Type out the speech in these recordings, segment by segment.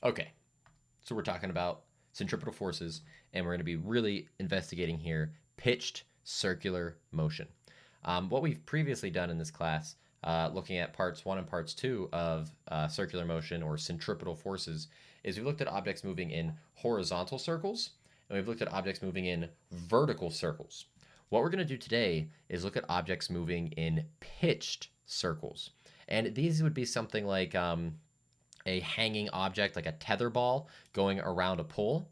Okay, so we're talking about centripetal forces, and we're going to be really investigating here pitched circular motion. What we've previously done in this class, looking at parts 1 and parts 2 of circular motion or centripetal forces, is we've looked at objects moving in horizontal circles, and we've looked at objects moving in vertical circles. What we're going to do today is look at objects moving in pitched circles. And these would be something like a hanging object, like a tether ball going around a pole,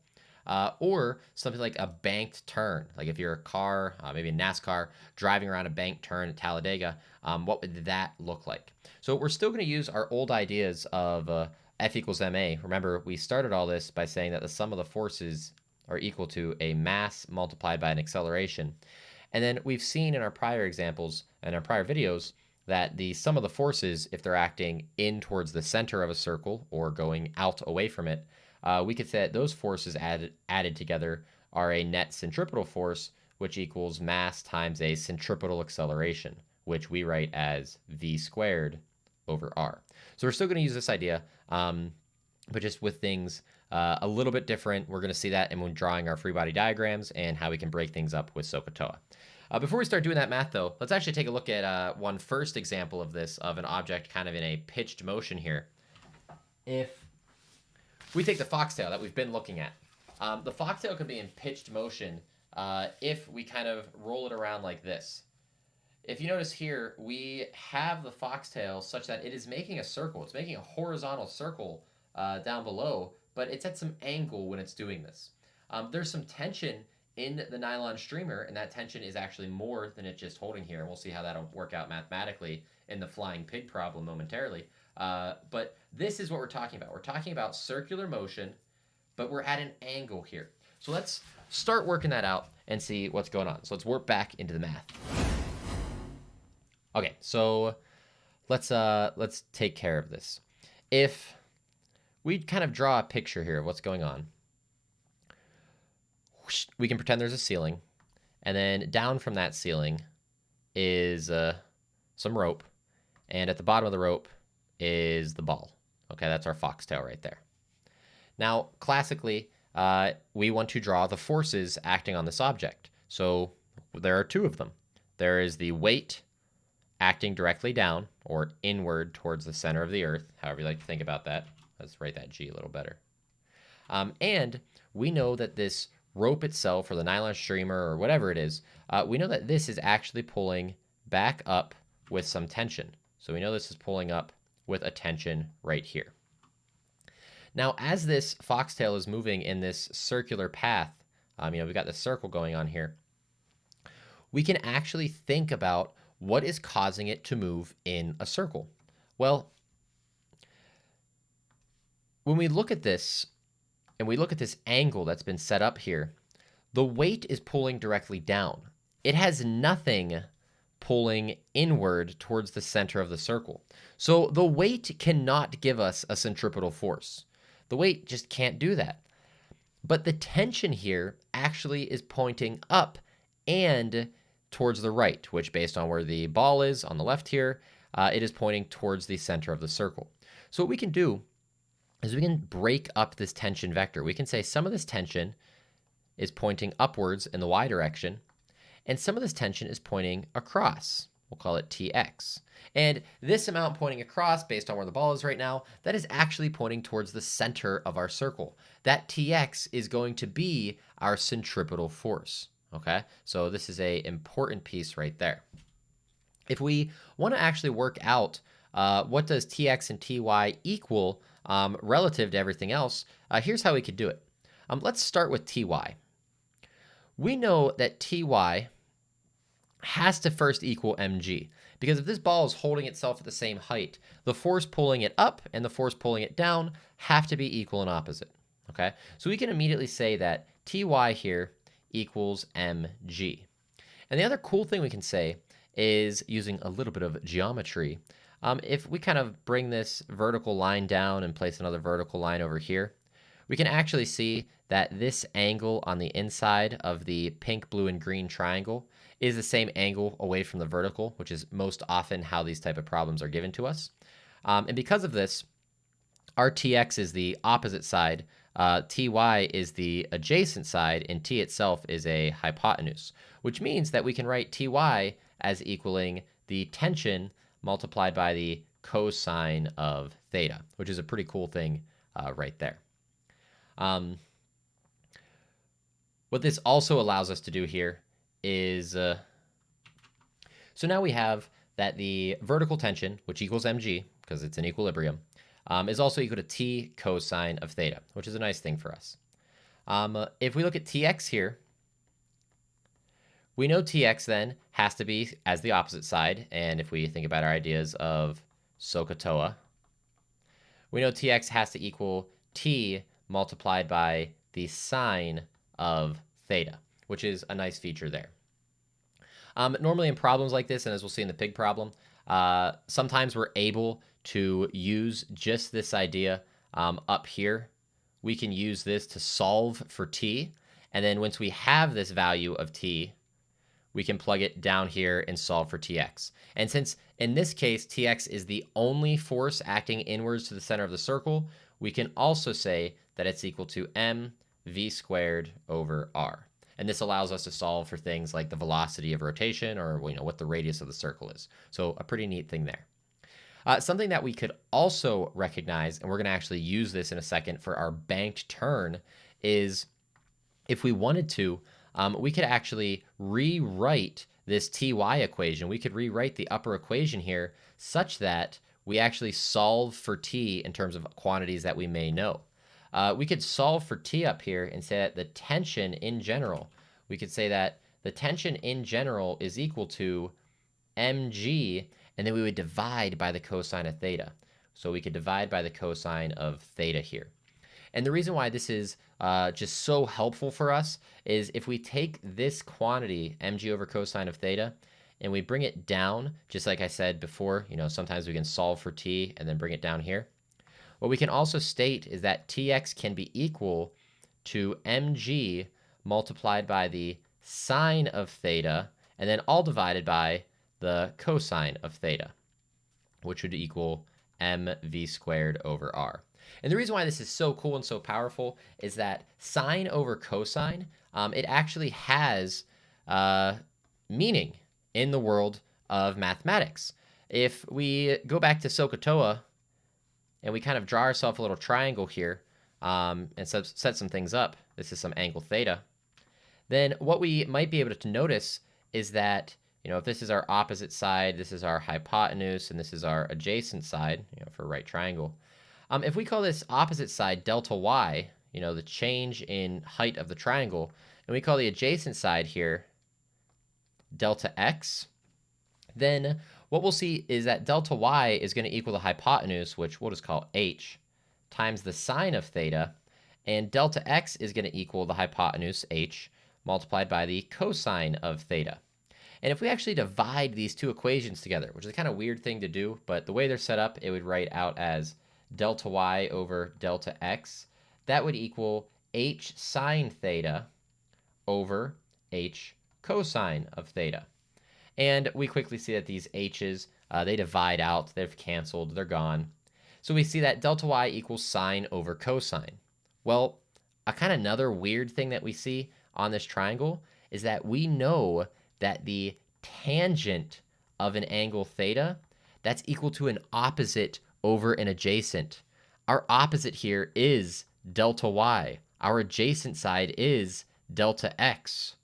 or something like a banked turn. Like if you're a car, maybe a NASCAR, driving around a banked turn at Talladega, what would that look like? So we're still going to use our old ideas of F equals ma. Remember, we started all this by saying that the sum of the forces are equal to a mass multiplied by an acceleration. And then we've seen in our prior examples and our prior videos that the sum of the forces, if they're acting in towards the center of a circle or going out away from it, we could say that those forces added together are a net centripetal force, which equals mass times a centripetal acceleration, which we write as v squared over r. So we're still going to use this idea, but just with things a little bit different. We're going to see that when drawing our free body diagrams and how we can break things up with SOHCAHTOA. Before we start doing that math, though, let's actually take a look at one first example of this, of an object kind of in a pitched motion here. If we take the foxtail that we've been looking at, the foxtail can be in pitched motion if we kind of roll it around like this. If you notice here, we have the foxtail such that it is making a circle. It's making a horizontal circle down below, but it's at some angle when it's doing this. There's some tension in the nylon streamer, and that tension is actually more than it's just holding here. And we'll see how that'll work out mathematically in the flying pig problem momentarily. But this is what we're talking about. We're talking about circular motion, but we're at an angle here. So let's start working that out and see what's going on. So let's work back into the math. Okay, so let's take care of this. If we kind of draw a picture here of what's going on, we can pretend there's a ceiling, and then down from that ceiling is some rope, and at the bottom of the rope is the ball. Okay, that's our foxtail right there. Now, classically, we want to draw the forces acting on this object. So there are two of them. There is the weight acting directly down or inward towards the center of the earth, however you like to think about that. Let's write that G a little better. And we know that this rope itself, or the nylon streamer, or whatever it is, we know that this is actually pulling back up with some tension. So we know this is pulling up with a tension right here. Now, as this foxtail is moving in this circular path, we've got this circle going on here, we can actually think about what is causing it to move in a circle. Well, when we look at this, and we look at this angle that's been set up here, the weight is pulling directly down. It has nothing pulling inward towards the center of the circle. So the weight cannot give us a centripetal force. The weight just can't do that. But the tension here actually is pointing up and towards the right, which based on where the ball is on the left here, it is pointing towards the center of the circle. So what we can do is we can break up this tension vector. We can say some of this tension is pointing upwards in the y direction, and some of this tension is pointing across. We'll call it Tx. And this amount pointing across, based on where the ball is right now, that is actually pointing towards the center of our circle. That Tx is going to be our centripetal force. Okay, so this is an important piece right there. If we want to actually work out what does Tx and Ty equal relative to everything else, here's how we could do it. Let's start with Ty. We know that Ty has to first equal mg, because if this ball is holding itself at the same height, the force pulling it up and the force pulling it down have to be equal and opposite. Okay, so we can immediately say that Ty here equals mg. And the other cool thing we can say is, using a little bit of geometry, if we kind of bring this vertical line down and place another vertical line over here, we can actually see that this angle on the inside of the pink, blue, and green triangle is the same angle away from the vertical, which is most often how these type of problems are given to us. And because of this, our tx is the opposite side, ty is the adjacent side, and t itself is a hypotenuse, which means that we can write ty as equaling the tension multiplied by the cosine of theta, which is a pretty cool thing right there. What this also allows us to do here is, so now we have that the vertical tension, which equals mg, because it's in equilibrium, is also equal to t cosine of theta, which is a nice thing for us. If we look at tx here, we know tx then has to be as the opposite side, and if we think about our ideas of SOHCAHTOA, we know tx has to equal t multiplied by the sine of theta, which is a nice feature there. Normally in problems like this, and as we'll see in the pig problem, sometimes we're able to use just this idea up here. We can use this to solve for t, and then once we have this value of t, we can plug it down here and solve for tx. And since in this case tx is the only force acting inwards to the center of the circle, we can also say that it's equal to mv squared over r. And this allows us to solve for things like the velocity of rotation, or what the radius of the circle is. So a pretty neat thing there. Something that we could also recognize, and we're going to actually use this in a second for our banked turn, is if we wanted to, we could actually rewrite this ty equation. We could rewrite the upper equation here such that we actually solve for t in terms of quantities that we may know. We could solve for t up here and say that the tension in general, we could say that the tension in general is equal to mg, and then we would divide by the cosine of theta. So we could divide by the cosine of theta here. And the reason why this is just so helpful for us is if we take this quantity, mg over cosine of theta, and we bring it down, just like I said before, sometimes we can solve for t and then bring it down here. What we can also state is that tx can be equal to mg multiplied by the sine of theta, and then all divided by the cosine of theta, which would equal mv squared over r. And the reason why this is so cool and so powerful is that sine over cosine, it actually has meaning in the world of mathematics. If we go back to SOHCAHTOA and we kind of draw ourselves a little triangle here and set some things up, this is some angle theta, then what we might be able to notice is that, if this is our opposite side, this is our hypotenuse, and this is our adjacent side, for a right triangle. If we call this opposite side delta y, the change in height of the triangle, and we call the adjacent side here delta x, then what we'll see is that delta y is going to equal the hypotenuse, which we'll just call h, times the sine of theta, and delta x is going to equal the hypotenuse h multiplied by the cosine of theta. And if we actually divide these two equations together, which is a kind of weird thing to do, but the way they're set up, it would write out as delta y over delta x. That would equal h sine theta over h cosine of theta. And we quickly see that these h's, they divide out, they've canceled, they're gone. So we see that delta y equals sine over cosine. Well, a kind of another weird thing that we see on this triangle is that we know that the tangent of an angle theta, that's equal to an opposite over an adjacent. Our opposite here is delta y. Our adjacent side is delta x,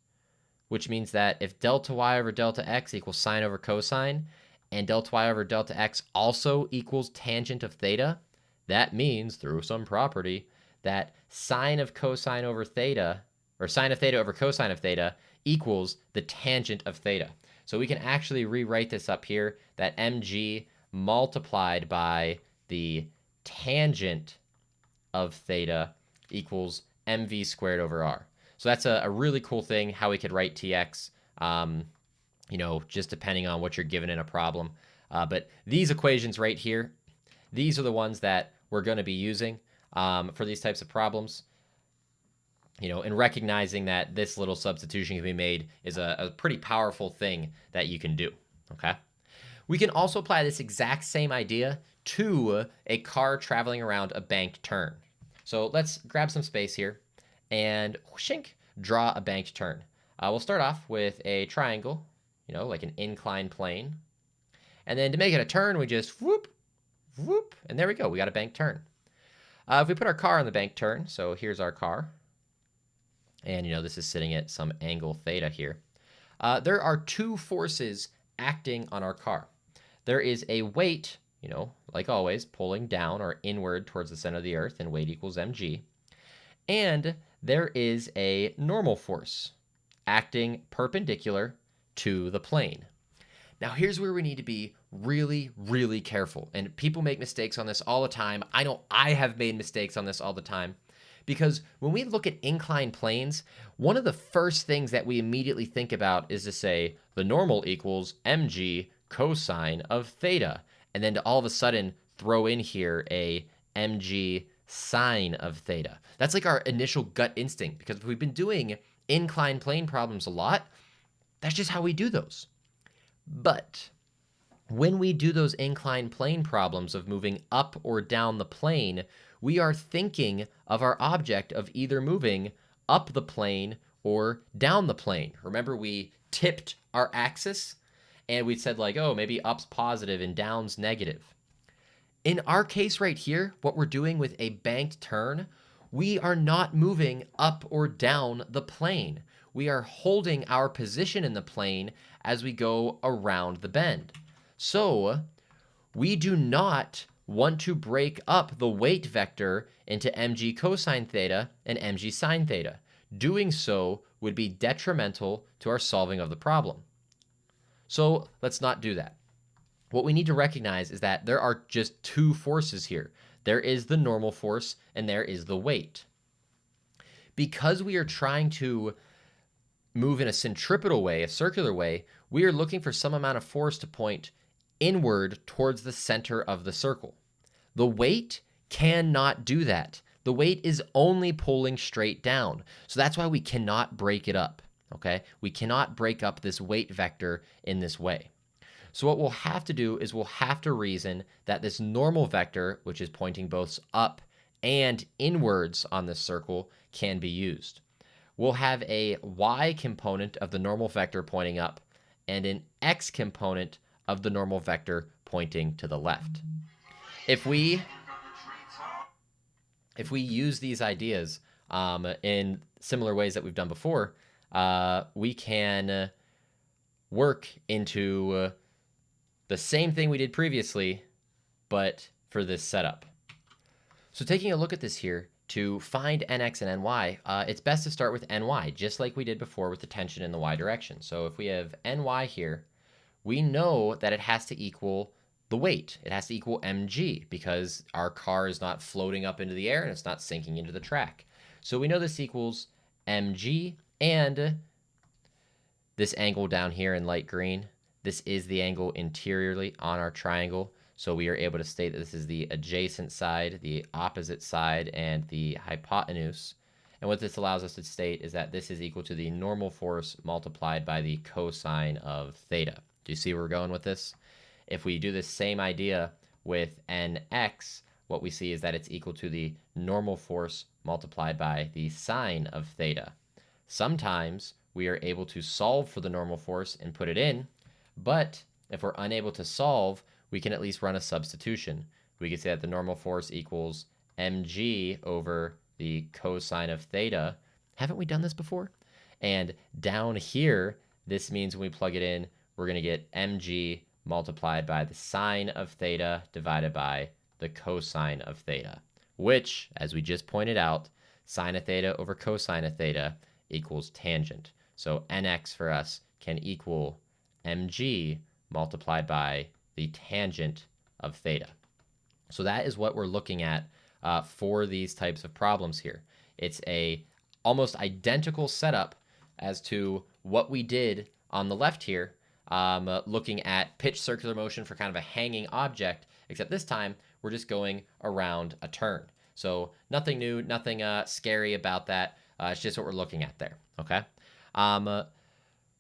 which means that if delta y over delta x equals sine over cosine, and delta y over delta x also equals tangent of theta, that means, through some property, that sine of cosine over theta, or sine of theta over cosine of theta, equals the tangent of theta. So we can actually rewrite this up here, that mg multiplied by the tangent of theta equals mv squared over r. So that's a really cool thing, how we could write tx, just depending on what you're given in a problem. But these equations right here, these are the ones that we're going to be using for these types of problems. And recognizing that this little substitution can be made is a pretty powerful thing that you can do, okay? We can also apply this exact same idea to a car traveling around a banked turn. So let's grab some space here and shink, draw a banked turn. We'll start off with a triangle, like an inclined plane. And then to make it a turn, we just whoop, whoop, and there we go. We got a banked turn. If we put our car on the banked turn, so here's our car, and this is sitting at some angle theta here. There are two forces acting on our car. There is a weight, like always, pulling down or inward towards the center of the earth, and weight equals mg. And there is a normal force acting perpendicular to the plane. Now, here's where we need to be really, really careful. And people make mistakes on this all the time. I know I have made mistakes on this all the time. Because when we look at inclined planes, one of the first things that we immediately think about is to say the normal equals mg cosine of theta. And then to all of a sudden throw in here a mg sine of theta. That's like our initial gut instinct, because if we've been doing inclined plane problems a lot, that's just how we do those. But when we do those inclined plane problems of moving up or down the plane, we are thinking of our object of either moving up the plane or down the plane. Remember, we tipped our axis and we said like, oh, maybe up's positive and down's negative. In our case right here, what we're doing with a banked turn, we are not moving up or down the plane. We are holding our position in the plane as we go around the bend. So we do not want to break up the weight vector into mg cosine theta and mg sine theta. Doing so would be detrimental to our solving of the problem. So let's not do that. What we need to recognize is that there are just two forces here. There is the normal force and there is the weight. Because we are trying to move in a centripetal way, a circular way, we are looking for some amount of force to point inward towards the center of the circle. The weight cannot do that. The weight is only pulling straight down. So that's why we cannot break it up, okay? We cannot break up this weight vector in this way. So what we'll have to do is we'll have to reason that this normal vector, which is pointing both up and inwards on this circle, can be used. We'll have a y component of the normal vector pointing up and an x component of the normal vector pointing to the left. If we use these ideas in similar ways that we've done before, we can work into the same thing we did previously, but for this setup. So taking a look at this here, to find nx and ny, it's best to start with ny, just like we did before with the tension in the y direction. So if we have ny here, we know that it has to equal the weight. It has to equal mg, because our car is not floating up into the air and it's not sinking into the track. So we know this equals mg, and this angle down here in light green, this is the angle interiorly on our triangle. So we are able to state that this is the adjacent side, the opposite side, and the hypotenuse. And what this allows us to state is that this is equal to the normal force multiplied by the cosine of theta. Do you see where we're going with this? If we do this same idea with nx, what we see is that it's equal to the normal force multiplied by the sine of theta. Sometimes we are able to solve for the normal force and put it in, but if we're unable to solve, we can at least run a substitution. We can say that the normal force equals mg over the cosine of theta. Haven't we done this before? And down here, this means when we plug it in, we're going to get mg multiplied by the sine of theta divided by the cosine of theta, which, as we just pointed out, sine of theta over cosine of theta equals tangent. So nx for us can equal mg multiplied by the tangent of theta. So that is what we're looking at for these types of problems here. It's a almost identical setup as to what we did on the left here, looking at pitch circular motion for kind of a hanging object, except this time we're just going around a turn. So nothing new, nothing scary about that. It's just what we're looking at there, okay?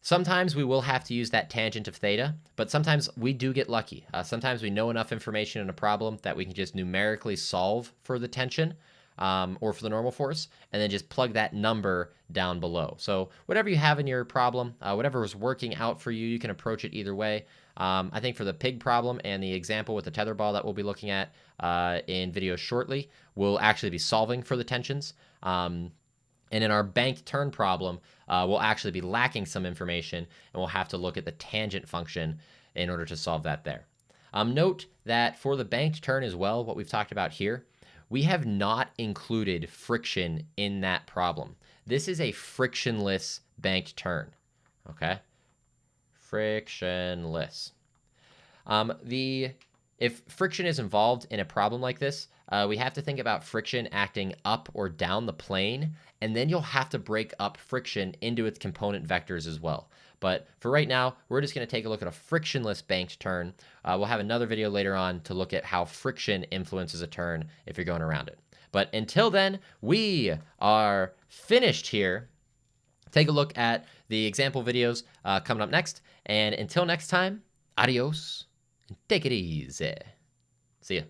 Sometimes we will have to use that tangent of theta, but sometimes we do get lucky. Sometimes we know enough information in a problem that we can just numerically solve for the tension or for the normal force, and then just plug that number down below. So whatever you have in your problem, whatever is working out for you, you can approach it either way. I think for the pig problem and the example with the tether ball that we'll be looking at in videos shortly, we'll actually be solving for the tensions. And in our banked turn problem, we'll actually be lacking some information, and we'll have to look at the tangent function in order to solve that there. Note that for the banked turn as well, what we've talked about here, we have not included friction in that problem. This is a frictionless banked turn, okay? Frictionless. If friction is involved in a problem like this, we have to think about friction acting up or down the plane, and then you'll have to break up friction into its component vectors as well. But for right now, we're just going to take a look at a frictionless banked turn. We'll have another video later on to look at how friction influences a turn if you're going around it. But until then, we are finished here. Take a look at the example videos coming up next. And until next time, adios. Take it easy. See ya.